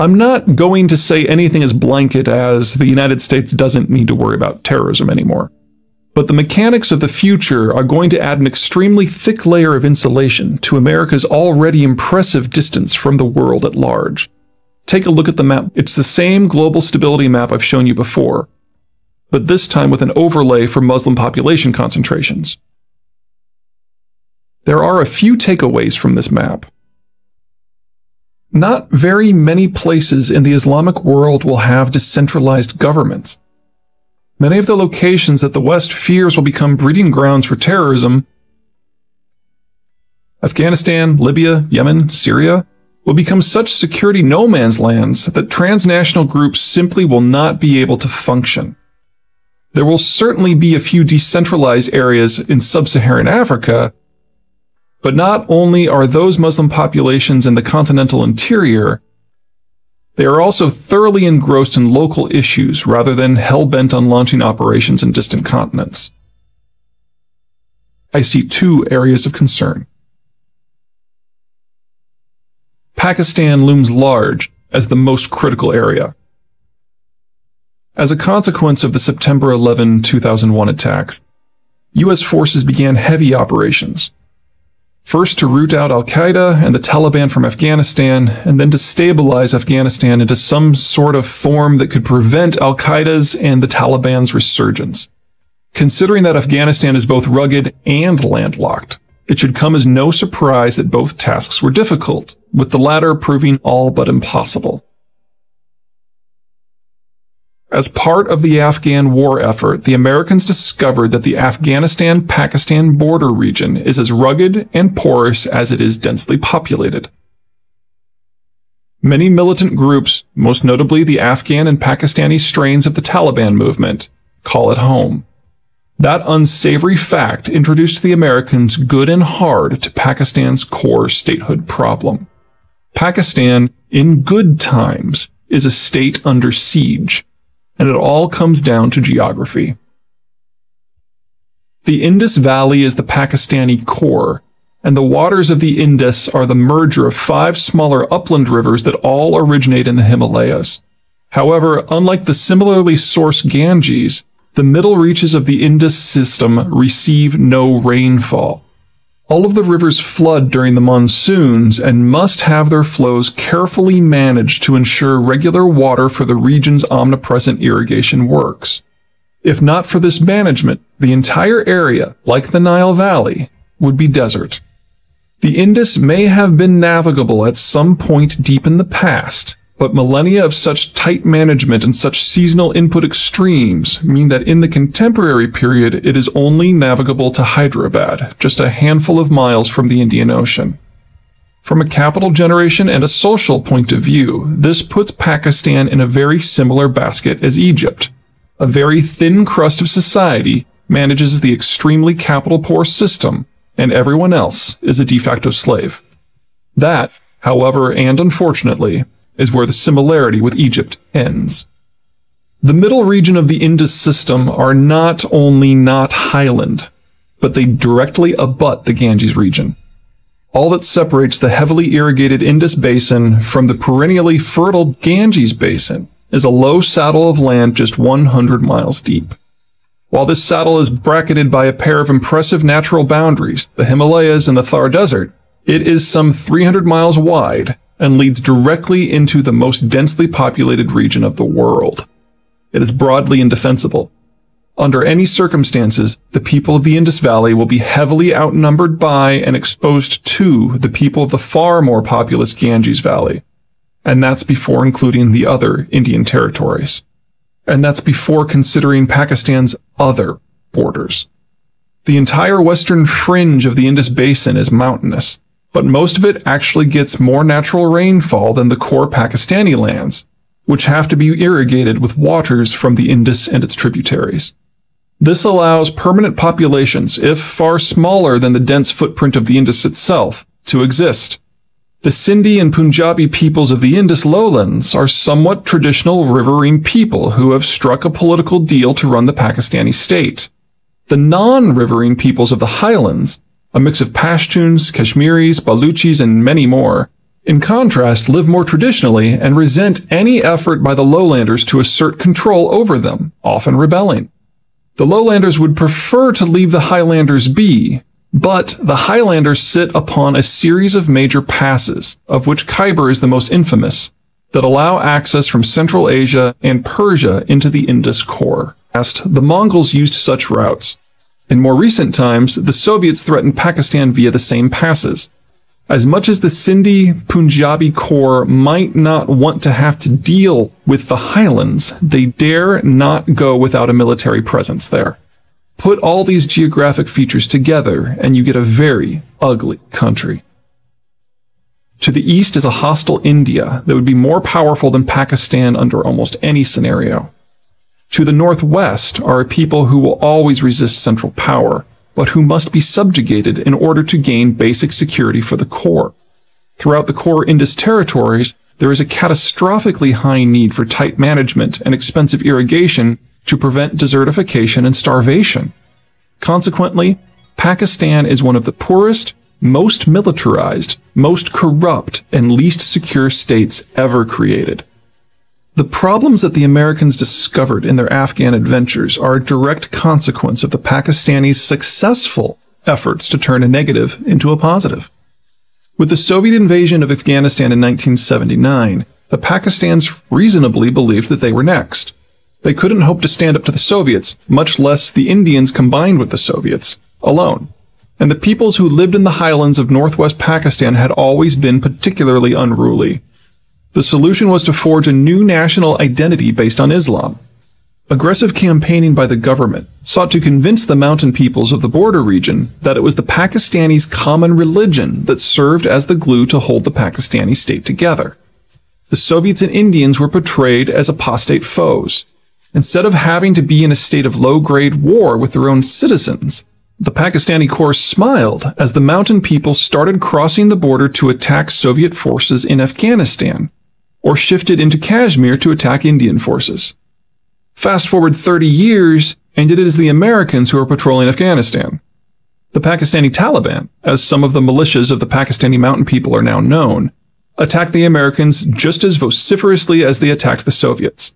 I'm not going to say anything as blanket as the United States doesn't need to worry about terrorism anymore. But the mechanics of the future are going to add an extremely thick layer of insulation to America's already impressive distance from the world at large. Take a look at the map. It's the same global stability map I've shown you before, but this time with an overlay for Muslim population concentrations. There are a few takeaways from this map. Not very many places in the Islamic world will have decentralized governments. Many of the locations that the West fears will become breeding grounds for terrorism, Afghanistan, Libya, Yemen, Syria, will become such security no man's lands that transnational groups simply will not be able to function. There will certainly be a few decentralized areas in sub-Saharan Africa, but not only are those Muslim populations in the continental interior, they are also thoroughly engrossed in local issues rather than hell-bent on launching operations in distant continents. I see two areas of concern. Pakistan looms large as the most critical area. As a consequence of the September 11, 2001 attack, U.S. forces began heavy operations. First to root out al-Qaeda and the Taliban from Afghanistan, and then to stabilize Afghanistan into some sort of form that could prevent al-Qaeda's and the Taliban's resurgence. Considering that Afghanistan is both rugged and landlocked, it should come as no surprise that both tasks were difficult, with the latter proving all but impossible. As part of the Afghan war effort, the Americans discovered that the Afghanistan-Pakistan border region is as rugged and porous as it is densely populated. Many militant groups, most notably the Afghan and Pakistani strains of the Taliban movement, call it home. That unsavory fact introduced the Americans good and hard to Pakistan's core statehood problem. Pakistan, in good times, is a state under siege, and it all comes down to geography. The Indus Valley is the Pakistani core, and the waters of the Indus are the merger of 5 smaller upland rivers that all originate in the Himalayas. However, unlike the similarly sourced Ganges, the middle reaches of the Indus system receive no rainfall. All of the rivers flood during the monsoons and must have their flows carefully managed to ensure regular water for the region's omnipresent irrigation works. If not for this management, the entire area, like the Nile Valley, would be desert. The Indus may have been navigable at some point deep in the past, but millennia of such tight management and such seasonal input extremes mean that in the contemporary period it is only navigable to Hyderabad, just a handful of miles from the Indian Ocean. From a capital generation and a social point of view, this puts Pakistan in a very similar basket as Egypt. A very thin crust of society manages the extremely capital-poor system, and everyone else is a de facto slave. That, however, and unfortunately, is where the similarity with Egypt ends. The middle region of the Indus system are not only not highland, but they directly abut the Ganges region. All that separates the heavily irrigated Indus basin from the perennially fertile Ganges basin is a low saddle of land just 100 miles deep. While this saddle is bracketed by a pair of impressive natural boundaries, the Himalayas and the Thar Desert, it is some 300 miles wide and leads directly into the most densely populated region of the world. It is broadly indefensible. Under any circumstances, the people of the Indus Valley will be heavily outnumbered by and exposed to the people of the far more populous Ganges Valley. And that's before including the other Indian territories. And that's before considering Pakistan's other borders. The entire western fringe of the Indus Basin is mountainous, but most of it actually gets more natural rainfall than the core Pakistani lands, which have to be irrigated with waters from the Indus and its tributaries. This allows permanent populations, if far smaller than the dense footprint of the Indus itself, to exist. The Sindhi and Punjabi peoples of the Indus lowlands are somewhat traditional riverine people who have struck a political deal to run the Pakistani state. The non-riverine peoples of the highlands, a mix of Pashtuns, Kashmiris, Baluchis, and many more, in contrast, live more traditionally and resent any effort by the lowlanders to assert control over them, often rebelling. The lowlanders would prefer to leave the highlanders be, but the highlanders sit upon a series of major passes, of which Khyber is the most infamous, that allow access from Central Asia and Persia into the Indus core. The Mongols used such routes. In more recent times, the Soviets threatened Pakistan via the same passes. As much as the Sindhi Punjabi core might not want to have to deal with the highlands, they dare not go without a military presence there. Put all these geographic features together, and you get a very ugly country. To the east is a hostile India that would be more powerful than Pakistan under almost any scenario. To the northwest are a people who will always resist central power, but who must be subjugated in order to gain basic security for the core. Throughout the core Indus territories, there is a catastrophically high need for tight management and expensive irrigation to prevent desertification and starvation. Consequently, Pakistan is one of the poorest, most militarized, most corrupt, and least secure states ever created. The problems that the Americans discovered in their Afghan adventures are a direct consequence of the Pakistanis' successful efforts to turn a negative into a positive. With the Soviet invasion of Afghanistan in 1979, the Pakistanis reasonably believed that they were next. They couldn't hope to stand up to the Soviets, much less the Indians combined with the Soviets, alone. And the peoples who lived in the highlands of northwest Pakistan had always been particularly unruly. The solution was to forge a new national identity based on Islam. Aggressive campaigning by the government sought to convince the mountain peoples of the border region that it was the Pakistanis' common religion that served as the glue to hold the Pakistani state together. The Soviets and Indians were portrayed as apostate foes. Instead of having to be in a state of low-grade war with their own citizens, the Pakistani core smiled as the mountain people started crossing the border to attack Soviet forces in Afghanistan, or shifted into Kashmir to attack Indian forces. Fast forward 30 years, and it is the Americans who are patrolling Afghanistan. The Pakistani Taliban, as some of the militias of the Pakistani mountain people are now known, attacked the Americans just as vociferously as they attacked the Soviets.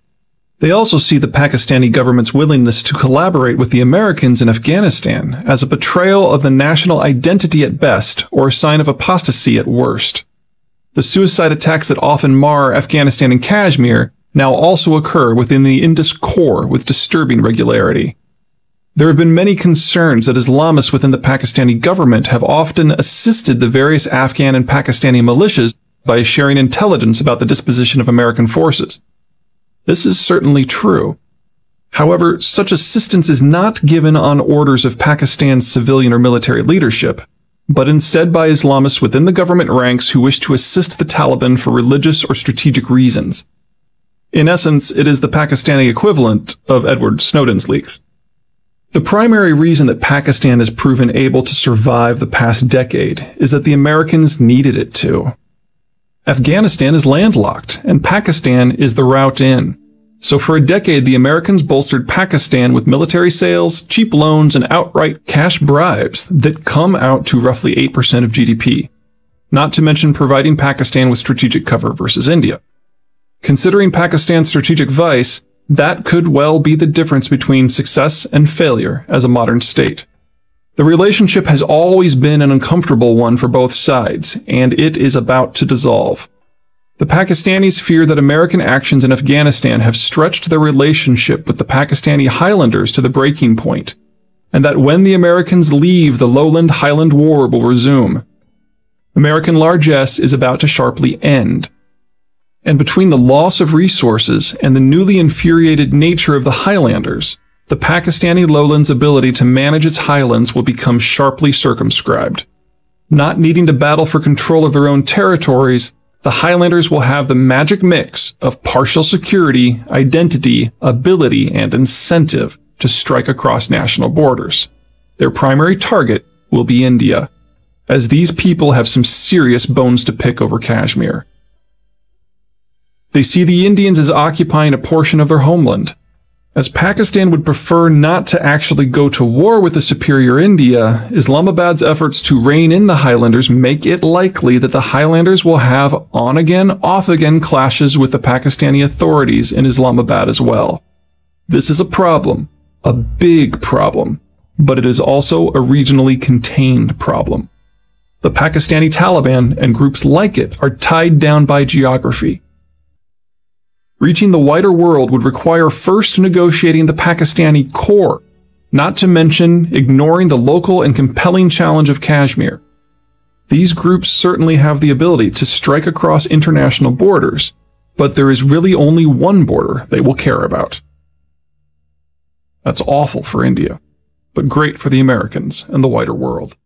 They also see the Pakistani government's willingness to collaborate with the Americans in Afghanistan as a betrayal of the national identity at best or a sign of apostasy at worst. The suicide attacks that often mar Afghanistan and Kashmir now also occur within the Indus core with disturbing regularity. There have been many concerns that Islamists within the Pakistani government have often assisted the various Afghan and Pakistani militias by sharing intelligence about the disposition of American forces. This is certainly true. However, such assistance is not given on orders of Pakistan's civilian or military leadership, but instead by Islamists within the government ranks who wish to assist the Taliban for religious or strategic reasons. In essence, it is the Pakistani equivalent of Edward Snowden's leak. The primary reason that Pakistan has proven able to survive the past decade is that the Americans needed it to. Afghanistan is landlocked, and Pakistan is the route in. So for a decade, the Americans bolstered Pakistan with military sales, cheap loans, and outright cash bribes that come out to roughly 8% of GDP, not to mention providing Pakistan with strategic cover versus India. Considering Pakistan's strategic vice, that could well be the difference between success and failure as a modern state. The relationship has always been an uncomfortable one for both sides, and it is about to dissolve. The Pakistanis fear that American actions in Afghanistan have stretched their relationship with the Pakistani Highlanders to the breaking point, and that when the Americans leave, the Lowland-Highland War will resume. American largesse is about to sharply end. And between the loss of resources and the newly infuriated nature of the Highlanders, the Pakistani lowlands' ability to manage its highlands will become sharply circumscribed. Not needing to battle for control of their own territories, the Highlanders will have the magic mix of partial security, identity, ability, and incentive to strike across national borders. Their primary target will be India, as these people have some serious bones to pick over Kashmir. They see the Indians as occupying a portion of their homeland. As Pakistan would prefer not to actually go to war with the superior India, Islamabad's efforts to rein in the Highlanders make it likely that the Highlanders will have on-again, off-again clashes with the Pakistani authorities in Islamabad as well. This is a problem, a big problem, but it is also a regionally contained problem. The Pakistani Taliban and groups like it are tied down by geography. Reaching the wider world would require first negotiating the Pakistani core, not to mention ignoring the local and compelling challenge of Kashmir. These groups certainly have the ability to strike across international borders, but there is really only one border they will care about. That's awful for India, but great for the Americans and the wider world.